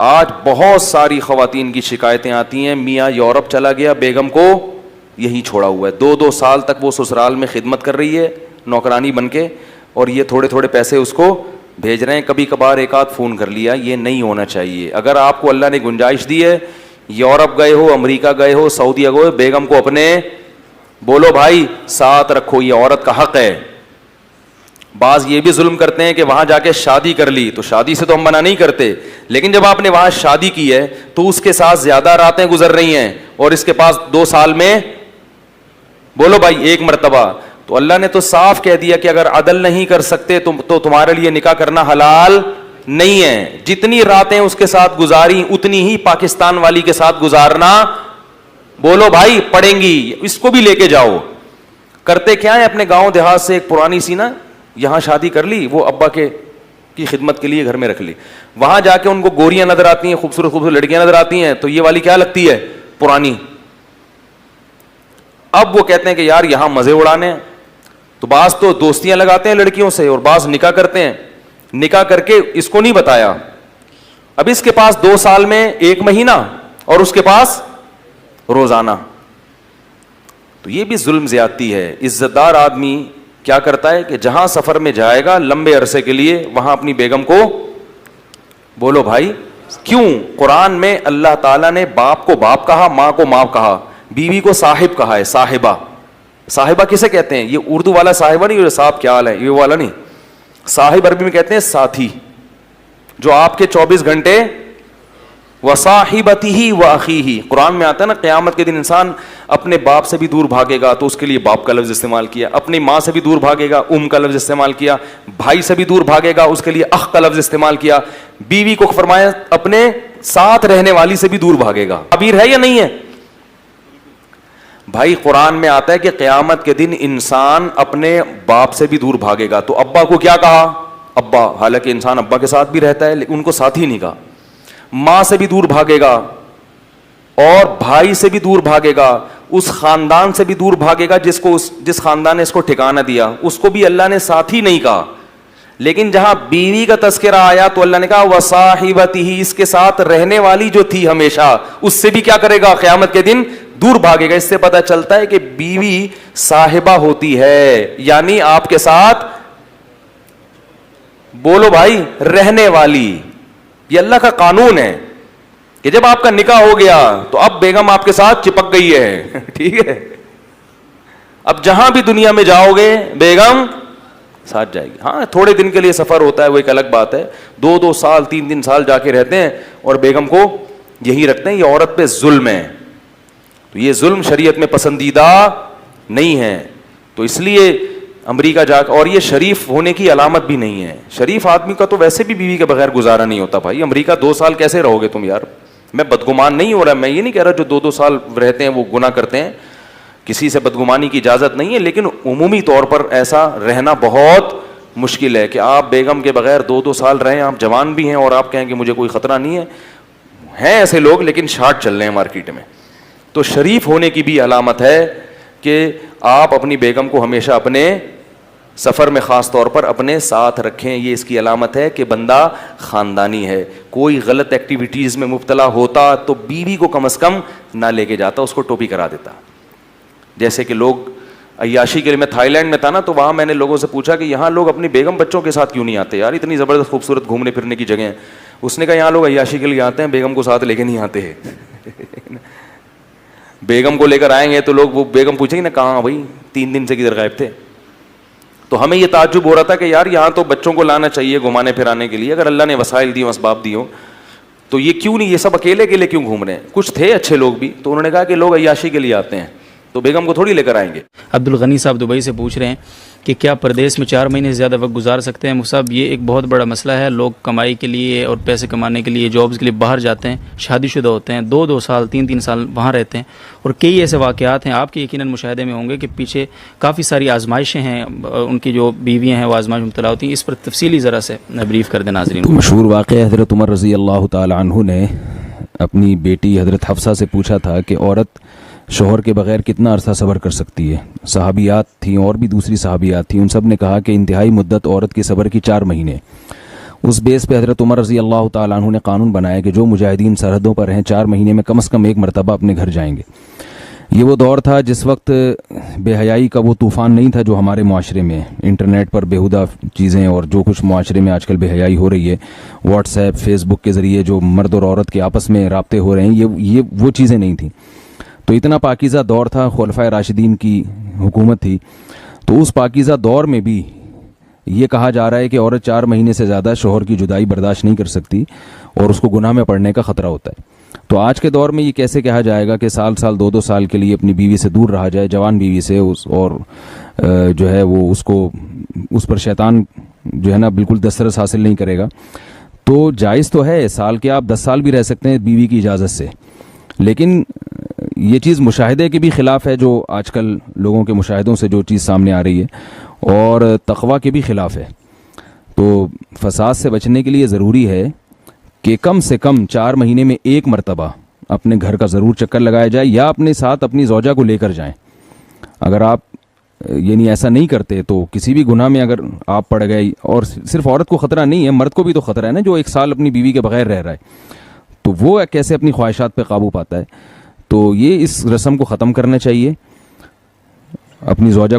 آج بہت ساری خواتین کی شکایتیں آتی ہیں، میاں یورپ چلا گیا، بیگم کو یہی چھوڑا ہوا ہے، 2 سال تک وہ سسرال میں خدمت کر رہی ہے نوکرانی بن کے، اور یہ تھوڑے تھوڑے پیسے اس کو بھیج رہے ہیں، کبھی کبھار ایک آدھ فون کر لیا. یہ نہیں ہونا چاہیے. اگر آپ کو اللہ نے گنجائش دی ہے، یورپ گئے ہو، امریکہ گئے ہو، سعودیہ گئے ہو، بیگم کو اپنے بولو بھائی ساتھ رکھو، یہ عورت کا حق ہے. بعض یہ بھی ظلم کرتے ہیں کہ وہاں جا کے شادی کر لی، تو شادی سے تو ہم منع نہیں کرتے، لیکن جب آپ نے وہاں شادی کی ہے تو اس کے ساتھ زیادہ راتیں گزر رہی ہیں، اور اس کے پاس 2 سال میں بولو بھائی 1 مرتبہ، تو اللہ نے تو صاف کہہ دیا کہ اگر عدل نہیں کر سکتے تو تمہارے لیے نکاح کرنا حلال نہیں ہے. جتنی راتیں اس کے ساتھ گزاری اتنی ہی پاکستان والی کے ساتھ گزارنا بولو بھائی پڑیں گی. اس کو بھی لے کے جاؤ. کرتے کیا ہے، اپنے گاؤں دیہات سے ایک پرانی سی نا یہاں شادی کر لی، وہ ابا کی خدمت کے لیے گھر میں رکھ لی، وہاں جا کے ان کو گوریاں نظر آتی ہیں، خوبصورت خوبصورت لڑکیاں نظر آتی ہیں، تو یہ والی کیا لگتی ہے، پرانی. اب وہ کہتے ہیں کہ یار یہاں مزے اڑانے ہیں، تو بعض تو دوستیاں لگاتے ہیں لڑکیوں سے، اور بعض نکاح کرتے ہیں. نکاح کر کے اس کو نہیں بتایا، اب اس کے پاس 2 سال میں 1 مہینہ اور اس کے پاس روزانہ. تو یہ بھی ظلم زیادتی ہے. عزت دار آدمی کیا کرتا ہے کہ جہاں سفر میں جائے گا لمبے عرصے کے لیے، وہاں اپنی بیگم کو بولو بھائی. کیوں؟ قرآن میں اللہ تعالیٰ نے باپ کو باپ کہا، ماں کو ماں کہا، بیوی کو صاحب کہا ہے، صاحبہ. صاحبہ کسے کہتے ہیں؟ یہ اردو والا صاحبہ نہیں، صاحب کیا حال ہے یہ والا نہیں. صاحب عربی میں کہتے ہیں ساتھی، جو آپ کے 24 گھنٹے. وصاحبتہ واخیہ، قرآن میں آتا ہے نا قیامت کے دن انسان اپنے باپ سے بھی دور بھاگے گا، تو اس کے لیے باپ کا لفظ استعمال کیا. اپنی ماں سے بھی دور بھاگے گا، کا لفظ استعمال کیا. بھائی سے بھی دور بھاگے گا، اس کے لیے اخ کا لفظ استعمال کیا. بیوی کو فرمایا اپنے ساتھ رہنے والی سے بھی دور بھاگے گا. تعبیر ہے یا نہیں ہے بھائی؟ قرآن میں آتا ہے کہ قیامت کے دن انسان اپنے باپ سے بھی دور بھاگے گا. تو ابا کو کیا کہا؟ ابا، حالانکہ انسان ابا کے ساتھ بھی رہتا ہے لیکن ان کو ساتھ ہی نہیں کہا. ماں سے بھی دور بھاگے گا، اور بھائی سے بھی دور بھاگے گا، اس خاندان سے بھی دور بھاگے گا جس خاندان نے اس کو ٹھکانہ دیا، اس کو بھی اللہ نے ساتھی نہیں کہا. لیکن جہاں بیوی کا تذکرہ آیا تو اللہ نے کہا وصاحبتہ، اس کے ساتھ رہنے والی جو تھی ہمیشہ، اس سے بھی کیا کرے گا؟ قیامت کے دن دور بھاگے گا. اس سے پتہ چلتا ہے کہ بیوی صاحبہ ہوتی ہے، یعنی آپ کے ساتھ بولو بھائی رہنے والی. یہ اللہ کا قانون ہے کہ جب آپ کا نکاح ہو گیا تو اب بیگم آپ کے ساتھ چپک گئی ہے. ٹھیک ہے، اب جہاں بھی دنیا میں جاؤ گے بیگم ساتھ جائے گی. ہاں تھوڑے دن کے لیے سفر ہوتا ہے، وہ ایک الگ بات ہے. 2 سال 3 سال جا کے رہتے ہیں اور بیگم کو یہی رکھتے ہیں. یہ عورت پہ ظلم ہے. تو یہ ظلم شریعت میں پسندیدہ نہیں ہے. تو اس لیے امریکہ جا کے، اور یہ شریف ہونے کی علامت بھی نہیں ہے. شریف آدمی کا تو ویسے بھی بیوی کے بغیر گزارا نہیں ہوتا بھائی. امریکہ 2 سال کیسے رہو گے تم یار؟ میں بدگمان نہیں ہو رہا، میں یہ نہیں کہہ رہا جو 2 سال رہتے ہیں وہ گناہ کرتے ہیں، کسی سے بدگمانی کی اجازت نہیں ہے، لیکن عمومی طور پر ایسا رہنا بہت مشکل ہے کہ آپ بیگم کے بغیر 2 سال رہیں. آپ جوان بھی ہیں اور آپ کہیں کہ مجھے کوئی خطرہ نہیں ہے. ہیں ایسے لوگ لیکن شارٹ چل رہے ہیں مارکیٹ میں. تو شریف ہونے کی بھی علامت ہے کہ آپ اپنی بیگم کو ہمیشہ اپنے سفر میں خاص طور پر اپنے ساتھ رکھیں. یہ اس کی علامت ہے کہ بندہ خاندانی ہے. کوئی غلط ایکٹیویٹیز میں مبتلا ہوتا تو بیوی کو کم از کم نہ لے کے جاتا، اس کو ٹوپی کرا دیتا. جیسے کہ لوگ عیاشی کے لیے، میں تھائی لینڈ میں تھا نا، تو وہاں میں نے لوگوں سے پوچھا کہ یہاں لوگ اپنی بیگم بچوں کے ساتھ کیوں نہیں آتے یار؟ اتنی زبردست خوبصورت گھومنے پھرنے کی جگہ ہیں. اس نے کہا یہاں لوگ عیاشی کے لیے آتے ہیں، بیگم کو ساتھ لے کے نہیں آتے ہیں. بیگم کو لے کر آئیں گے تو لوگ، وہ بیگم پوچھیں گے نا کہاں بھائی 3 دن سے کدھر غائب تھے. تو ہمیں یہ تعجب ہو رہا تھا کہ یار یہاں تو بچوں کو لانا چاہیے گھمانے پھرانے کے لیے، اگر اللہ نے وسائل دی، اسباب دی ہو تو یہ کیوں نہیں، یہ سب اکیلے اکیلے کیوں گھوم رہے ہیں؟ کچھ تھے اچھے لوگ بھی، تو انہوں نے کہا کہ لوگ عیاشی کے لیے آتے ہیں تو بیگم کو تھوڑی لے کر آئیں گے. عبدالغنی صاحب دبئی سے پوچھ رہے ہیں کہ کیا پردیس میں 4 مہینے سے زیادہ وقت گزار سکتے ہیں؟ صاحب یہ ایک بہت بڑا مسئلہ ہے. لوگ کمائی کے لیے اور پیسے کمانے کے لیے، جابز کے لیے باہر جاتے ہیں، شادی شدہ ہوتے ہیں، 2 سال 3 سال وہاں رہتے ہیں، اور کئی ایسے واقعات ہیں آپ کے یقیناً مشاہدے میں ہوں گے کہ پیچھے کافی ساری آزمائشیں ہیں، ان کی جو بیویاں ہیں وہ آزمائش مبتلا ہوتی ہیں. اس پر تفصیلی ذرا سے بریف کر دیں ناظرین. مشہور واقعہ حضرت عمر رضی اللہ تعالی عنہ نے اپنی بیٹی حضرت حفصہ سے پوچھا تھا کہ عورت شوہر کے بغیر کتنا عرصہ صبر کر سکتی ہے. صحابیات تھیں اور بھی دوسری صحابیات تھیں، ان سب نے کہا کہ انتہائی مدت عورت کے صبر کی 4 مہینے. اس بیس پہ حضرت عمر رضی اللہ تعالیٰ عنہ نے قانون بنایا کہ جو مجاہدین سرحدوں پر ہیں 4 مہینے میں کم از کم 1 مرتبہ اپنے گھر جائیں گے. یہ وہ دور تھا جس وقت بے حیائی کا وہ طوفان نہیں تھا جو ہمارے معاشرے میں انٹرنیٹ پر بیہودہ چیزیں اور جو کچھ معاشرے میں آج کل بے حیائی ہو رہی ہے, واٹس ایپ فیس بک کے ذریعے جو مرد اور عورت کے آپس میں رابطے ہو رہے ہیں, یہ وہ چیزیں نہیں تھیں. تو اتنا پاکیزہ دور تھا, خلفائے راشدین کی حکومت تھی. تو اس پاکیزہ دور میں بھی یہ کہا جا رہا ہے کہ عورت 4 مہینے سے زیادہ شوہر کی جدائی برداشت نہیں کر سکتی اور اس کو گناہ میں پڑنے کا خطرہ ہوتا ہے. تو آج کے دور میں یہ کیسے کہا جائے گا کہ سال 2 سال کے لیے اپنی بیوی سے دور رہا جائے, جوان بیوی سے, اور جو ہے وہ اس پر شیطان جو ہے نا بالکل دسترس حاصل نہیں کرے گا. تو جائز تو ہے, سال کے آپ 10 سال بھی رہ سکتے ہیں بیوی کی اجازت سے, لیکن یہ چیز مشاہدے کے بھی خلاف ہے, جو آج کل لوگوں کے مشاہدوں سے جو چیز سامنے آ رہی ہے, اور تقویٰ کے بھی خلاف ہے. تو فساد سے بچنے کے لیے ضروری ہے کہ کم سے کم 4 مہینے میں 1 مرتبہ اپنے گھر کا ضرور چکر لگایا جائے, یا اپنے ساتھ اپنی زوجہ کو لے کر جائیں. اگر آپ یعنی ایسا نہیں کرتے تو کسی بھی گناہ میں اگر آپ پڑ گئے, اور صرف عورت کو خطرہ نہیں ہے, مرد کو بھی تو خطرہ ہے نا, جو 1 سال اپنی بیوی کے بغیر رہ رہا ہے, تو وہ کیسے اپنی خواہشات پہ قابو پاتا ہے. تو یہ اس رسم کو ختم کرنا چاہیے, اپنی زوجہ کو